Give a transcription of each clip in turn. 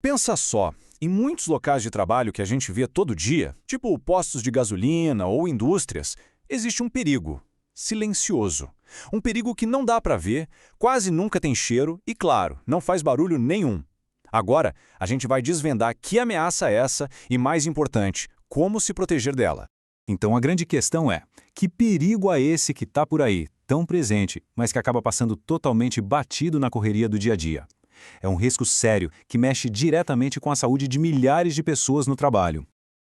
Pensa só, em muitos locais de trabalho que a gente vê todo dia, tipo postos de gasolina ou indústrias, existe um perigo silencioso. Um perigo que não dá para ver, quase nunca tem cheiro e, claro, não faz barulho nenhum. Agora, a gente vai desvendar que ameaça é essa e, mais importante, como se proteger dela. Então a grande questão é, que perigo é esse que está por aí, tão presente, mas que acaba passando totalmente batido na correria do dia a dia? É um risco sério que mexe diretamente com a saúde de milhares de pessoas no trabalho.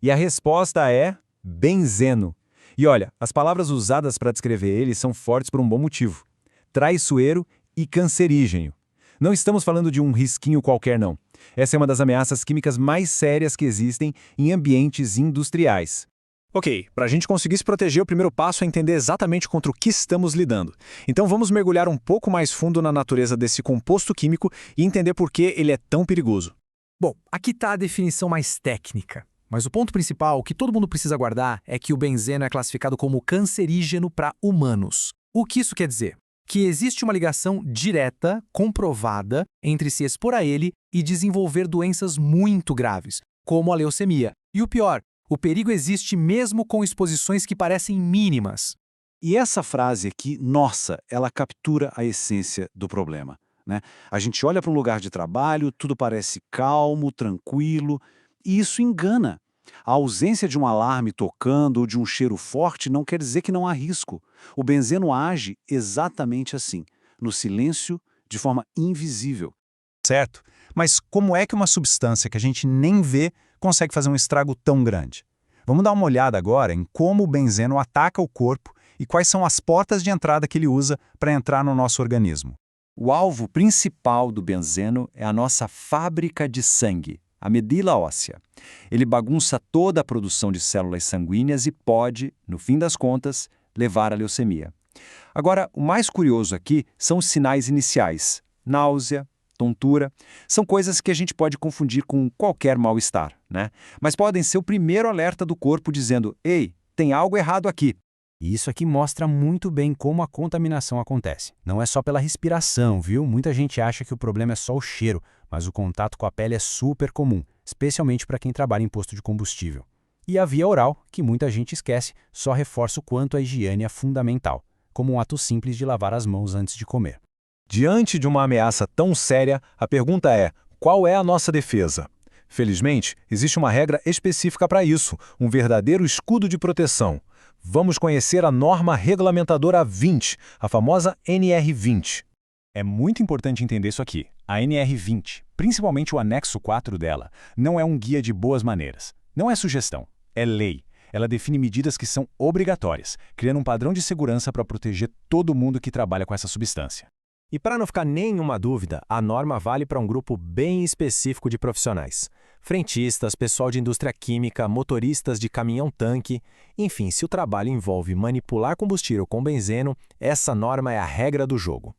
E a resposta é benzeno. E olha, as palavras usadas para descrever ele são fortes por um bom motivo. Traiçoeiro e cancerígeno. Não estamos falando de um risquinho qualquer, não. Essa é uma das ameaças químicas mais sérias que existem em ambientes industriais. Ok, para a gente conseguir se proteger, o primeiro passo é entender exatamente contra o que estamos lidando. Então vamos mergulhar um pouco mais fundo na natureza desse composto químico e entender por que ele é tão perigoso. Bom, aqui está a definição mais técnica. Mas o ponto principal, o que todo mundo precisa guardar, é que o benzeno é classificado como cancerígeno para humanos. O que isso quer dizer? Que existe uma ligação direta, comprovada, entre se expor a ele e desenvolver doenças muito graves, como a leucemia. E o pior, o perigo existe mesmo com exposições que parecem mínimas. E essa frase aqui, nossa, ela captura a essência do problema, né? A gente olha para um lugar de trabalho, tudo parece calmo, tranquilo, e isso engana. A ausência de um alarme tocando ou de um cheiro forte não quer dizer que não há risco. O benzeno age exatamente assim, no silêncio, de forma invisível. Certo? Mas como é que uma substância que a gente nem vê consegue fazer um estrago tão grande? Vamos dar uma olhada agora em como o benzeno ataca o corpo e quais são as portas de entrada que ele usa para entrar no nosso organismo. O alvo principal do benzeno é a nossa fábrica de sangue, a medula óssea. Ele bagunça toda a produção de células sanguíneas e pode, no fim das contas, levar à leucemia. Agora, o mais curioso aqui são os sinais iniciais: náusea, tontura. São coisas que a gente pode confundir com qualquer mal-estar, né? Mas podem ser o primeiro alerta do corpo dizendo: ei, tem algo errado aqui. E isso aqui mostra muito bem como a contaminação acontece. Não é só pela respiração, viu? Muita gente acha que o problema é só o cheiro, mas o contato com a pele é super comum, especialmente para quem trabalha em posto de combustível. E a via oral, que muita gente esquece, só reforça o quanto a higiene é fundamental, como um ato simples de lavar as mãos antes de comer. Diante de uma ameaça tão séria, a pergunta é: qual é a nossa defesa? Felizmente, existe uma regra específica para isso, um verdadeiro escudo de proteção. Vamos conhecer a norma regulamentadora 20, a famosa NR20. É muito importante entender isso aqui. A NR20, principalmente o anexo 4 dela, não é um guia de boas maneiras. Não é sugestão, é lei. Ela define medidas que são obrigatórias, criando um padrão de segurança para proteger todo mundo que trabalha com essa substância. E para não ficar nenhuma dúvida, a norma vale para um grupo bem específico de profissionais. Frentistas, pessoal de indústria química, motoristas de caminhão-tanque. Enfim, se o trabalho envolve manipular combustível com benzeno, essa norma é a regra do jogo.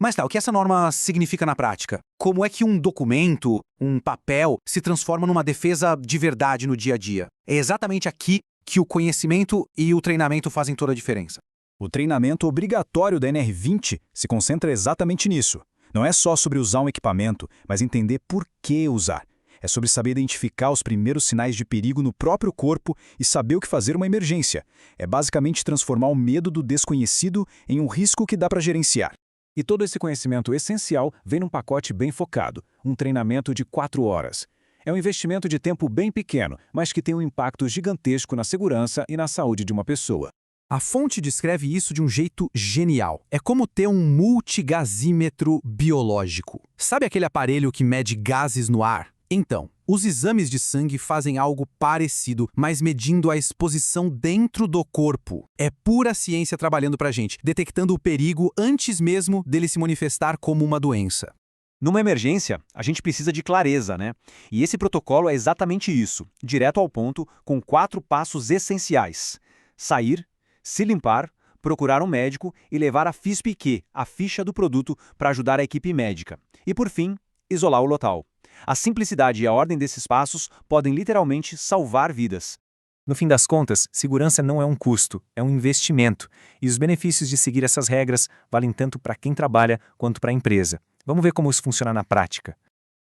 Mas tá, o que essa norma significa na prática? Como é que um documento, um papel, se transforma numa defesa de verdade no dia a dia? É exatamente aqui que o conhecimento e o treinamento fazem toda a diferença. O treinamento obrigatório da NR20 se concentra exatamente nisso. Não é só sobre usar um equipamento, mas entender por que usar. É sobre saber identificar os primeiros sinais de perigo no próprio corpo e saber o que fazer uma emergência. É basicamente transformar o medo do desconhecido em um risco que dá para gerenciar. E todo esse conhecimento essencial vem num pacote bem focado, um treinamento de 4 horas. É um investimento de tempo bem pequeno, mas que tem um impacto gigantesco na segurança e na saúde de uma pessoa. A fonte descreve isso de um jeito genial. É como ter um multigasímetro biológico. Sabe aquele aparelho que mede gases no ar? Então, os exames de sangue fazem algo parecido, mas medindo a exposição dentro do corpo. É pura ciência trabalhando pra gente, detectando o perigo antes mesmo dele se manifestar como uma doença. Numa emergência, a gente precisa de clareza, né? E esse protocolo é exatamente isso, direto ao ponto, com 4 passos essenciais: sair, se limpar, procurar um médico e levar a FISP-Q, a ficha do produto, para ajudar a equipe médica. E, por fim, isolar o local. A simplicidade e a ordem desses passos podem literalmente salvar vidas. No fim das contas, segurança não é um custo, é um investimento. E os benefícios de seguir essas regras valem tanto para quem trabalha quanto para a empresa. Vamos ver como isso funciona na prática.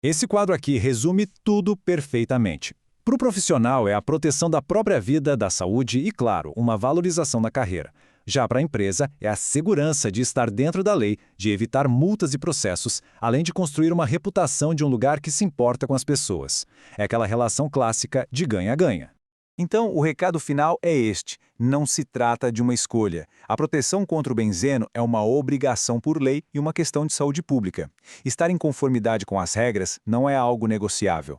Esse quadro aqui resume tudo perfeitamente. Para o profissional, é a proteção da própria vida, da saúde e, claro, uma valorização da carreira. Já para a empresa, é a segurança de estar dentro da lei, de evitar multas e processos, além de construir uma reputação de um lugar que se importa com as pessoas. É aquela relação clássica de ganha-ganha. Então, o recado final é este: não se trata de uma escolha. A proteção contra o benzeno é uma obrigação por lei e uma questão de saúde pública. Estar em conformidade com as regras não é algo negociável.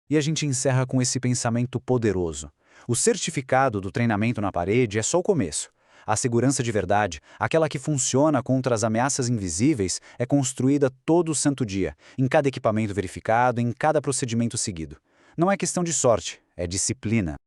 E a gente encerra com esse pensamento poderoso. O certificado do treinamento na parede é só o começo. A segurança de verdade, aquela que funciona contra as ameaças invisíveis, é construída todo santo dia, em cada equipamento verificado, em cada procedimento seguido. Não é questão de sorte, é disciplina.